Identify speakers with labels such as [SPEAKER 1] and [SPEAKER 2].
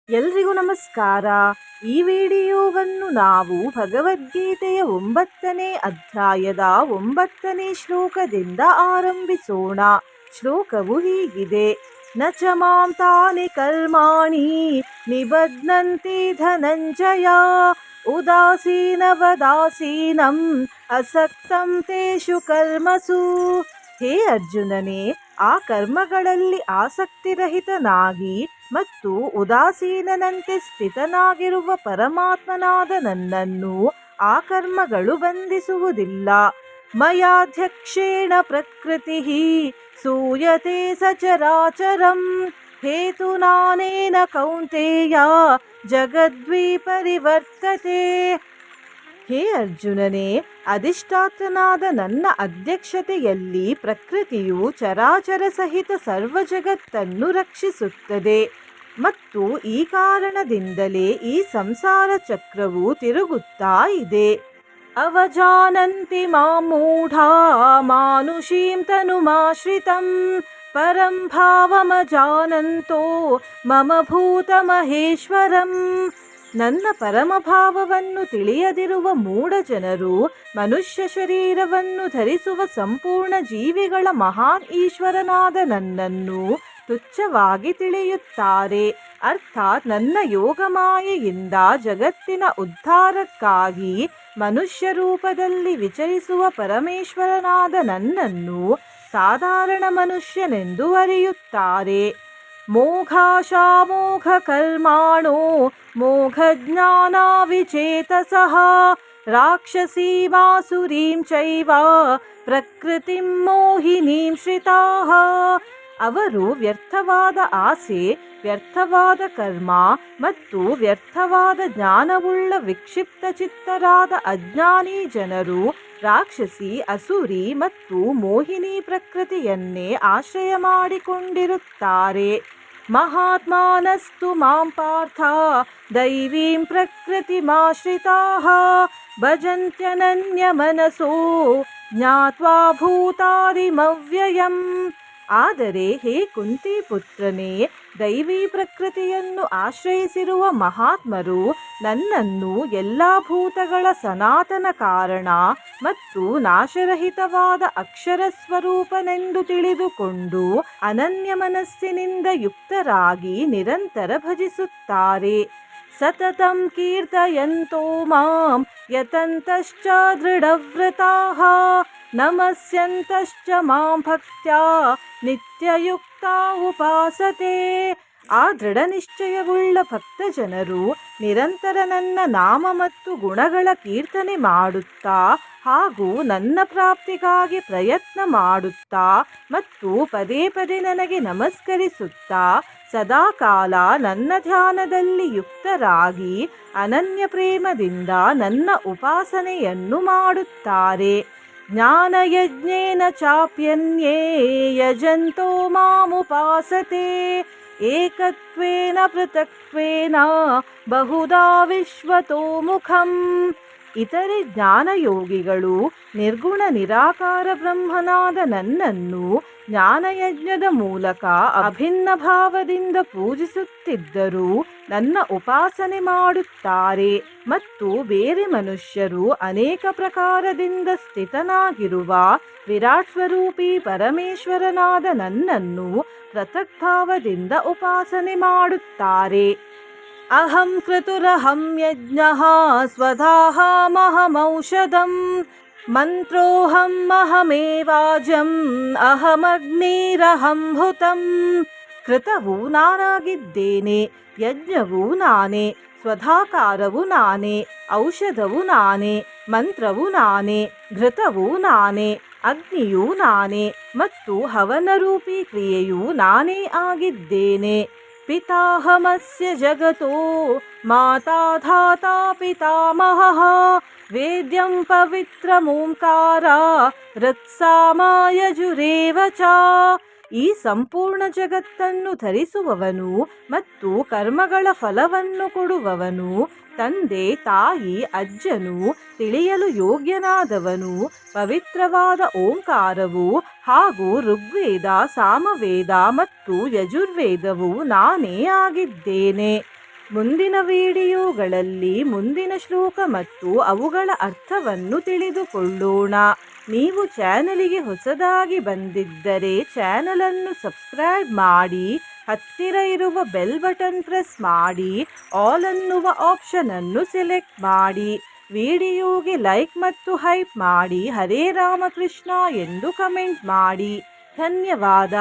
[SPEAKER 1] ಎಲ್ರಿಗೂ ನಮಸ್ಕಾರ. ಈ ವಿಡಿಯೋವನ್ನು ನಾವು ಭಗವದ್ಗೀತೆಯ 9ನೇ ಅಧ್ಯಾಯದ 9ನೇ ಶ್ಲೋಕದಿಂದ ಆರಂಭಿಸೋಣ. ಶ್ಲೋಕವು ಹೀಗಿದೆ: ನ ಚ ಮಾಂ ತಾನಿ ಕರ್ಮಾಣಿ ನಿಬಧ್ನಂತಿ ಧನಂಜಯ ಉದಾಸೀನವದಾಸೀನಂ ಅಸಕ್ತಂ ತೇಷು ಕರ್ಮಸು. ಹೇ ಅರ್ಜುನನೇ, ಆ ಕರ್ಮಗಳಲ್ಲಿ ಆಸಕ್ತಿರಹಿತನಾಗಿ ಮತ್ತು ಉದಾಸೀನನಂತೆ ಸ್ಥಿತನಾಗಿರುವ ಪರಮಾತ್ಮನಾದ ನನ್ನನ್ನು ಆ ಕರ್ಮಗಳು ಬಂಧಿಸುವುದಿಲ್ಲ. ಮಯಾಧ್ಯಕ್ಷೇಣ ಪ್ರಕೃತಿ ಸೂಯತೆ ಸಚರಾಚರಂ ಹೇತುನಾನೇನ ಕೌಂತೆಯ ಜಗದ್ವಿಪರಿವರ್ತತೆ. ಹೇ ಅರ್ಜುನನೇ, ಅಧಿಷ್ಠಾತನಾದ ನನ್ನ ಅಧ್ಯಕ್ಷತೆಯಲ್ಲಿ ಪ್ರಕೃತಿಯು ಚರಾಚರ ಸಹಿತ ಸರ್ವ ಜಗತ್ತನ್ನು ರಕ್ಷಿಸುತ್ತದೆ ಮತ್ತು ಈ ಕಾರಣದಿಂದಲೇ ಈ ಸಂಸಾರ ಚಕ್ರವು ತಿರುಗುತ್ತಾ ಇದೆ. ಅವಜಾನಂತಿ ಮಾಂ ಮೂಢಾ ಮಾನುಷೀಂ ತನುಮಾಶ್ರಿತಂ ಪರಂ ಭಾವಮಜಾನಂತೋ ಮಮ ಭೂತಮಹೇಶ್ವರಂ. ನನ್ನ ಪರಮಭಾವವನ್ನು ತಿಳಿಯದಿರುವ ಮೂಢ ಜನರು ಮನುಷ್ಯ ಶರೀರವನ್ನು ಧರಿಸುವ ಸಂಪೂರ್ಣ ಜೀವಿಗಳ ಮಹಾನ್ ಈಶ್ವರನಾದ ನನ್ನನ್ನು ತುಚ್ಛವಾಗಿ ತಿಳಿಯುತ್ತಾರೆ. ಅರ್ಥಾತ್ ನನ್ನ ಯೋಗಮಾಯೆಯಿಂದ ಜಗತ್ತಿನ ಉದ್ಧಾರಕ್ಕಾಗಿ ಮನುಷ್ಯ ರೂಪದಲ್ಲಿ ವಿಚರಿಸುವ ಪರಮೇಶ್ವರನಾದ ನನ್ನನ್ನು ಸಾಧಾರಣ ಮನುಷ್ಯನೆಂದು ಅರಿಯುತ್ತಾರೆ. ಮೋಘಾಶಾಮೋಘ ಕರ್ಮಾಣೋ ಮೋಘಜ್ಞಾನ ವಿಚೇತಸಃ ರಾಕ್ಷಸೀಮಾಸುರೀಂ ಚೈವ ಪ್ರಕೃತಿಂ ಮೋಹಿನೀಂ ಶ್ರಿತಾಃ. ಅವರು ವ್ಯರ್ಥವಾದ ಆಸೆ, ವ್ಯರ್ಥವಾದ ಕರ್ಮ ಮತ್ತು ವ್ಯರ್ಥವಾದ ಜ್ಞಾನವುಳ್ಳ ವಿಕ್ಷಿಪ್ತ ಚಿತ್ತರಾದ ಅಜ್ಞಾನಿ ಜನರು ರಾಕ್ಷಸಿ, ಅಸುರಿ ಮತ್ತು ಮೋಹಿನಿ ಪ್ರಕೃತಿಯನ್ನೇ ಆಶ್ರಯ ಮಾಡಿಕೊಂಡಿರುತ್ತಾರೆ. ಮಹಾತ್ಮಾನಸ್ತು ಮಾಂ ಪಾರ್ಥ ದೈವೀಂ ಪ್ರಕೃತಿಮಾಶ್ರಿತಾಃ ಭಜಂತ್ಯನನ್ಯ ಮನಸೋ ಜ್ಞಾತ್ವಾ ಭೂತಾದಿಮವ್ಯಯಂ. ಆದರೆ ಹೇ ಕುಂತಿ ಪುತ್ರನೇ, ದೈವಿ ಪ್ರಕೃತಿಯನ್ನು ಆಶ್ರಯಿಸಿರುವ ಮಹಾತ್ಮರು ನನ್ನನ್ನು ಎಲ್ಲ ಭೂತಗಳ ಸನಾತನ ಕಾರಣ ಮತ್ತು ನಾಶರಹಿತವಾದ ಅಕ್ಷರ ಸ್ವರೂಪನೆಂದು ತಿಳಿದುಕೊಂಡು ಅನನ್ಯ ಮನಸ್ಸಿನಿಂದ ಯುಕ್ತರಾಗಿ ನಿರಂತರ ಭಜಿಸುತ್ತಾರೆ. ಸತತಂ ಕೀರ್ತಯಂತೋ ಮಾಂ ಯತಂತಶ್ಚ ದೃಢವ್ರತಾಃ ನಮಸ್ಯಂತಶ್ಚ ಮಾಂ ಭಕ್ತ್ಯಾ ನಿತ್ಯಯುಕ್ತಾ ಉಪಾಸತೆ. ಆ ದೃಢ ನಿಶ್ಚಯವುಳ್ಳ ಭಕ್ತ ಜನರು ನಿರಂತರ ನನ್ನ ನಾಮ ಮತ್ತು ಗುಣಗಳ ಕೀರ್ತನೆ ಮಾಡುತ್ತಾ ಹಾಗೂ ನನ್ನ ಪ್ರಾಪ್ತಿಗಾಗಿ ಪ್ರಯತ್ನ ಮಾಡುತ್ತಾ ಮತ್ತು ಪದೇ ಪದೇ ನನಗೆ ನಮಸ್ಕರಿಸುತ್ತಾ ಸದಾಕಾಲ ನನ್ನ ಧ್ಯಾನದಲ್ಲಿ ಯುಕ್ತರಾಗಿ ಅನನ್ಯ ಪ್ರೇಮದಿಂದ ನನ್ನ ಉಪಾಸನೆಯನ್ನು ಮಾಡುತ್ತಾರೆ. ಜ್ಞಾನಯಜ್ಞೇನ ಚಾಪ್ಯನ್ಯೇ ಯಜಂತೋ ಮಾಮುಪಾಸತೆ ಏಕತ್ವೇನ ಪೃಥಕ್ತ್ವೇನ ಬಹುಧಾ ವಿಶ್ವತೋ ಮುಖಂ. ಇತರೆ ಜ್ಞಾನಯೋಗಿಗಳು ನಿರ್ಗುಣ ನಿರಾಕಾರ ಬ್ರಹ್ಮನಾದ ನನ್ನನ್ನು ಜ್ಞಾನಯಜ್ಞದ ಮೂಲಕ ಅಭಿನ್ನ ಭಾವದಿಂದ ಪೂಜಿಸುತ್ತಿದ್ದರೂ ನನ್ನ ಉಪಾಸನೆ ಮಾಡುತ್ತಾರೆ ಮತ್ತು ಬೇರೆ ಮನುಷ್ಯರು ಅನೇಕ ಪ್ರಕಾರದಿಂದ ಸ್ಥಿತನಾಗಿರುವ ವಿರಾಟ್ ಸ್ವರೂಪಿ ಪರಮೇಶ್ವರನಾದ ನನ್ನನ್ನು ಪೃಥಕ್ ಭಾವದಿಂದ ಉಪಾಸನೆ ಮಾಡುತ್ತಾರೆ. ಅಹಂ ಕ್ರತುರಹಂ ಯಜ್ಞಃ ಸ್ವಧಾಹಮಹಮೌಷಧಂ ಮಂತ್ರೋಹಂ ಅಹಮೇವಾಜಂ ಅಹಮಗ್ನಿರಹಂ ಹುತಂ. ಕೃತವು ನಾನಾಗಿದ್ದೇನೆ, ಯಜ್ಞವು ನಾನೇ, ಸ್ವಧಾಕಾರವು ನಾನೇ, ಔಷಧವು ನಾನೇ, ಮಂತ್ರವು ನಾನೇ, ಘೃತವು ನಾನೇ, ಅಗ್ನಿಯೂ ನಾನೇ ಮತ್ತು ಹವನರೂಪಿ ಕ್ರಿಯೆಯೂ ನಾನೇ ಆಗಿದ್ದೇನೆ. ಪಿತಾಹಮಸ್ಯ ಜಗತೋ ಮಾತಾ ಧಾತಾ ಪಿತಾಮಹಃ ವೇದ್ಯಂ ಪವಿತ್ರಮೋಂಕಾರ ಋತ್ಸಾಮಾಯಜುರೇವ ಚ. ಈ ಸಂಪೂರ್ಣ ಜಗತ್ತನ್ನು ಧರಿಸುವವನು ಮತ್ತು ಕರ್ಮಗಳ ಫಲವನ್ನು ಕೊಡುವವನು, ತಂದೆ, ತಾಯಿ, ಅಜ್ಜನು, ತಿಳಿಯಲು ಯೋಗ್ಯನಾದವನು, ಪವಿತ್ರವಾದ ಓಂಕಾರವು ಹಾಗೂ ಋಗ್ವೇದ, ಸಾಮವೇದ ಮತ್ತು ಯಜುರ್ವೇದವು ನಾನೇ ಆಗಿದ್ದೇನೆ. ಮುಂದಿನ ವಿಡಿಯೋಗಳಲ್ಲಿ ಮುಂದಿನ ಶ್ಲೋಕ ಮತ್ತು ಅವುಗಳ ಅರ್ಥವನ್ನು ತಿಳಿದುಕೊಳ್ಳೋಣ. ನೀವು ಚಾನಲಿಗೆ ಹೊಸದಾಗಿ ಬಂದಿದ್ದರೆ ಚಾನಲನ್ನು ಸಬ್ಸ್ಕ್ರೈಬ್ ಮಾಡಿ, ಹತ್ತಿರ ಇರುವ ಬೆಲ್ ಬಟನ್ ಪ್ರೆಸ್ ಮಾಡಿ, ಆಲ್ ಅನ್ನುವ ಆಪ್ಷನ್ ಅನ್ನು ಸೆಲೆಕ್ಟ್ ಮಾಡಿ. ವಿಡಿಯೋಗೆ ಲೈಕ್ ಮತ್ತು ಹೈಪ್ ಮಾಡಿ, ಹರೇ ರಾಮಕೃಷ್ಣ ಎಂದು ಕಮೆಂಟ್ ಮಾಡಿ. ಧನ್ಯವಾದ.